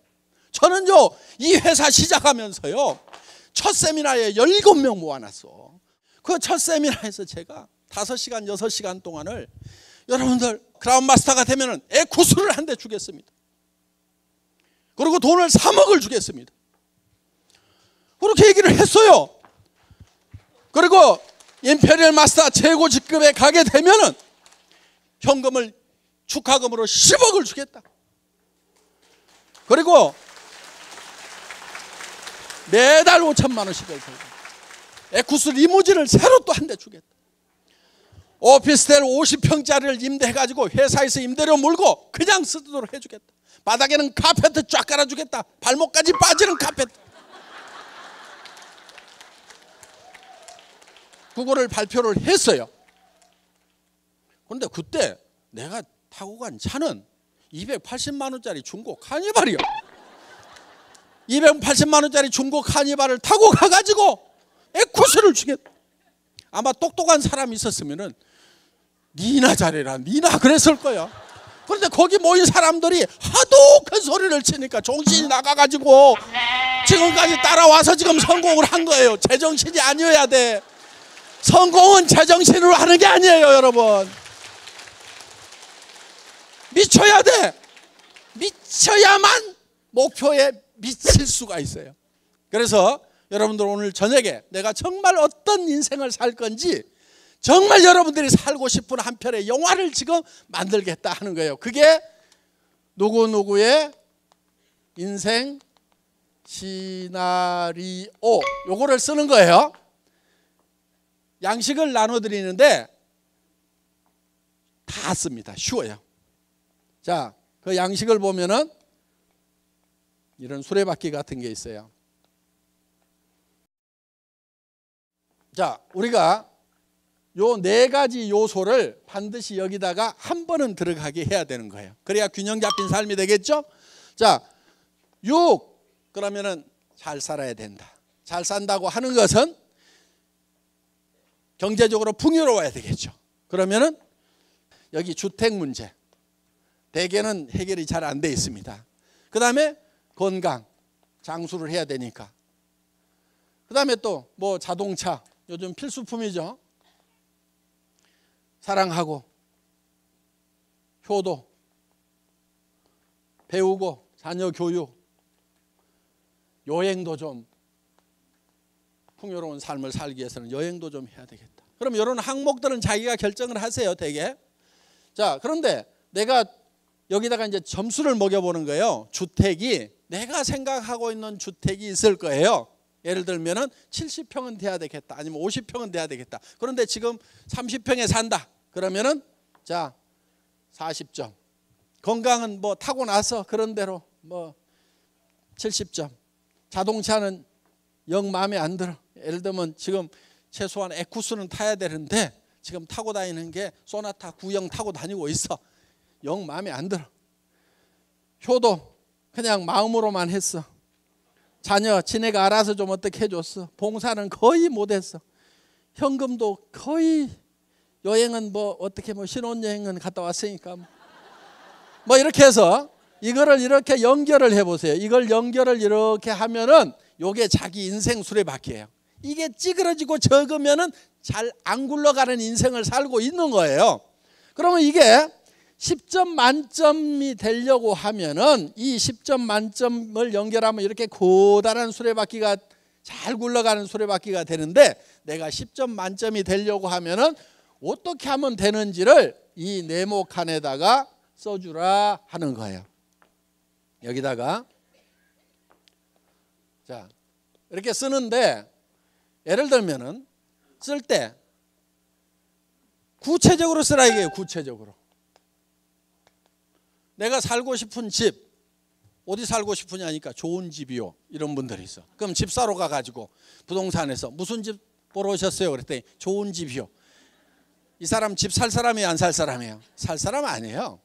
저는요 이 회사 시작하면서요 첫 세미나에 17명 모아놨어. 그 첫 세미나에서 제가 5시간 6시간 동안을 여러분들 크라운 마스터가 되면은 에쿠스를 한 대 주겠습니다. 그리고 돈을 3억을 주겠습니다. 그렇게 얘기를 했어요. 그리고 임페리얼 마스터 최고 직급에 가게 되면은 현금을 축하금으로 10억을 주겠다. 그리고 매달 5천만 원씩을 들고 에쿠스 리무진을 새로 또 한 대 주겠다. 오피스텔 50평짜리를 임대해가지고 회사에서 임대료 물고 그냥 쓰도록 해주겠다. 바닥에는 카페트 쫙 깔아주겠다. 발목까지 빠지는 카페트. 그거를 발표를 했어요. 그런데 그때 내가 타고 간 차는 280만 원짜리 중고 카니발이요. 280만 원짜리 중고 카니발을 타고 가가지고 에쿠스를 주겠다. 아마 똑똑한 사람이 있었으면은 니나 잘해라 니나 그랬을 거야. 그런데 거기 모인 사람들이 하도 큰 소리를 치니까 정신이 나가가지고 지금까지 따라와서 지금 성공을 한 거예요. 제정신이 아니어야 돼. 성공은 제정신으로 하는 게 아니에요 여러분. 미쳐야 돼. 미쳐야만 목표에 미칠 수가 있어요. 그래서 여러분들 오늘 저녁에 내가 정말 어떤 인생을 살 건지 정말 여러분들이 살고 싶은 한 편의 영화를 지금 만들겠다 하는 거예요. 그게 누구누구의 인생 시나리오 요거를 쓰는 거예요. 양식을 나눠드리는데 다 씁니다. 쉬워요. 자, 그 양식을 보면은 이런 수레바퀴 같은 게 있어요. 자, 우리가 요 4가지 요소를 반드시 여기다가 한 번은 들어가게 해야 되는 거예요. 그래야 균형 잡힌 삶이 되겠죠? 자, 6 그러면은 잘 살아야 된다. 잘 산다고 하는 것은 경제적으로 풍요로워야 되겠죠. 그러면은 여기 주택 문제 대개는 해결이 잘 안 돼 있습니다. 그 다음에 건강 장수를 해야 되니까. 그 다음에 또 뭐 자동차 요즘 필수품이죠. 사랑하고 효도 배우고 자녀 교육 여행도 좀 풍요로운 삶을 살기 위해서는 여행도 좀 해야 되겠다. 그럼 이런 항목들은 자기가 결정을 하세요 되게. 자, 그런데 내가 여기다가 이제 점수를 먹여보는 거예요. 주택이 내가 생각하고 있는 주택이 있을 거예요. 예를 들면은 70평은 돼야 되겠다. 아니면 50평은 돼야 되겠다. 그런데 지금 30평에 산다. 그러면은 자 40점. 건강은 뭐 타고나서 그런 대로 뭐 70점. 자동차는 영 마음에 안 들어. 예를 들면 지금 최소한 에쿠스는 타야 되는데 지금 타고 다니는 게 소나타 9형 타고 다니고 있어. 영 마음에 안 들어. 효도 그냥 마음으로만 했어. 자녀 지네가 알아서 좀 어떻게 해줬어. 봉사는 거의 못했어. 현금도 거의, 여행은 뭐 어떻게 뭐 신혼여행은 갔다 왔으니까 뭐 이렇게 해서 이거를 이렇게 연결을 해보세요. 이걸 연결을 이렇게 하면은 요게 자기 인생 수레바퀴예요. 이게 찌그러지고 적으면은 잘 안 굴러가는 인생을 살고 있는 거예요. 그러면 이게 10점 만점이 되려고 하면은 이 10점 만점을 연결하면 이렇게 고단한 수레바퀴가 잘 굴러가는 수레바퀴가 되는데, 내가 10점 만점이 되려고 하면은 어떻게 하면 되는지를 이 네모칸에다가 써주라 하는 거예요. 여기다가 자 이렇게 쓰는데, 예를 들면은 쓸 때 구체적으로 쓰라 이게요. 구체적으로. 내가 살고 싶은 집, 어디 살고 싶으냐니까 좋은 집이요. 이런 분들이 있어. 그럼 집 사러 가가지고 부동산에서 무슨 집 보러 오셨어요? 그랬더니 좋은 집이요. 이 사람 집 살 사람이에요? 안 살 사람이에요? 살 사람 아니에요.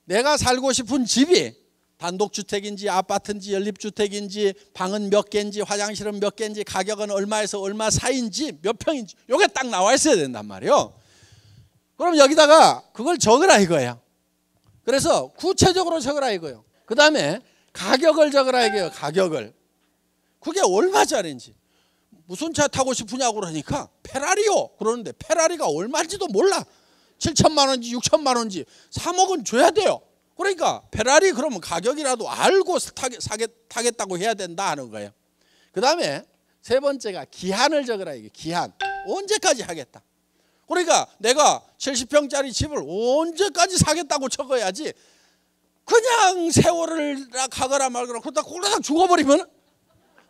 내가 살고 싶은 집이 단독주택인지 아파트인지 연립주택인지 방은 몇 개인지 화장실은 몇 개인지 가격은 얼마에서 얼마 사이인지 몇 평인지 이게 딱 나와 있어야 된단 말이에요. 그럼 여기다가 그걸 적으라 이거예요. 그래서 구체적으로 적으라 이거예요. 그 다음에 가격을 적으라 이거예요. 가격을. 그게 얼마짜리인지. 무슨 차 타고 싶으냐고 그러니까 페라리요. 그러는데 페라리가 얼마인지도 몰라. 7천만 원인지 6천만 원인지 3억은 줘야 돼요. 그러니까 페라리 그러면 가격이라도 알고 타겠다고 해야 된다 하는 거예요. 그 다음에 세 번째가 기한을 적으라 이게. 기한. 언제까지 하겠다. 그러니까 내가 70평짜리 집을 언제까지 사겠다고 적어야지, 그냥 세월을 가거나 말거나 그러다 꼴랑 죽어버리면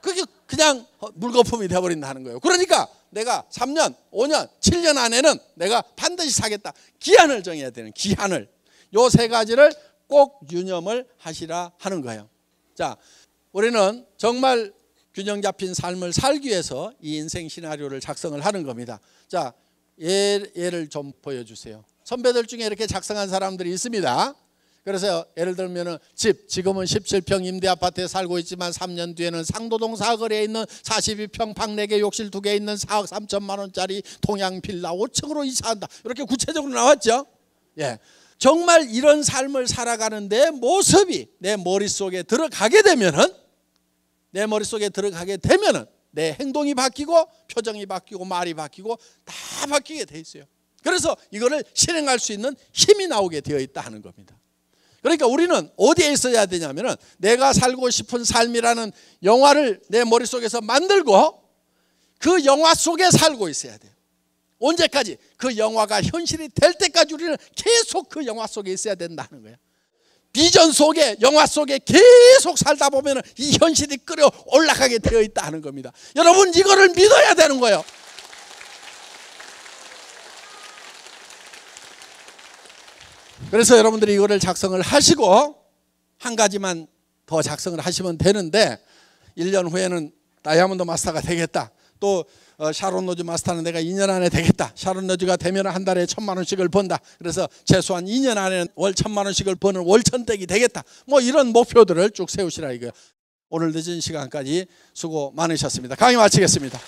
그게 그냥 물거품이 돼버린다는 거예요. 그러니까 내가 3년, 5년, 7년 안에는 내가 반드시 사겠다. 기한을 정해야 되는, 기한을. 요 세 가지를 꼭 유념을 하시라 하는 거예요. 자, 우리는 정말 균형 잡힌 삶을 살기 위해서 이 인생 시나리오를 작성을 하는 겁니다. 자, 예를 좀 보여주세요. 선배들 중에 이렇게 작성한 사람들이 있습니다. 그래서 예를 들면 지금은 17평 임대 아파트에 살고 있지만 3년 뒤에는 상도동 사거리에 있는 42평 방 4개 욕실 2개 있는 4억 3천만 원짜리 동양 빌라 5층으로 이사한다. 이렇게 구체적으로 나왔죠. 예, 정말 이런 삶을 살아가는 내 모습이 내 머릿속에 들어가게 되면은, 내 행동이 바뀌고 표정이 바뀌고 말이 바뀌고 다 바뀌게 돼 있어요. 그래서 이거를 실행할 수 있는 힘이 나오게 되어 있다 하는 겁니다. 그러니까 우리는 어디에 있어야 되냐면은 내가 살고 싶은 삶이라는 영화를 내 머릿속에서 만들고 그 영화 속에 살고 있어야 돼요. 언제까지? 그 영화가 현실이 될 때까지 우리는 계속 그 영화 속에 있어야 된다는 거예요. 비전 속에, 영화 속에 계속 살다 보면 이 현실이 끌어 올라가게 되어 있다 하는 겁니다. 여러분 이거를 믿어야 되는 거예요. 그래서 여러분들이 이거를 작성을 하시고 한 가지만 더 작성을 하시면 되는데, 1년 후에는 다이아몬드 마스터가 되겠다. 또 샤론 로즈 마스터는 내가 2년 안에 되겠다. 샤론 로즈가 되면 한 달에 1,000만 원씩을 번다. 그래서 최소한 2년 안에 월 1,000만 원씩을 버는 월천댁이 되겠다. 뭐 이런 목표들을 쭉 세우시라 이거예요. 오늘 늦은 시간까지 수고 많으셨습니다. 강의 마치겠습니다.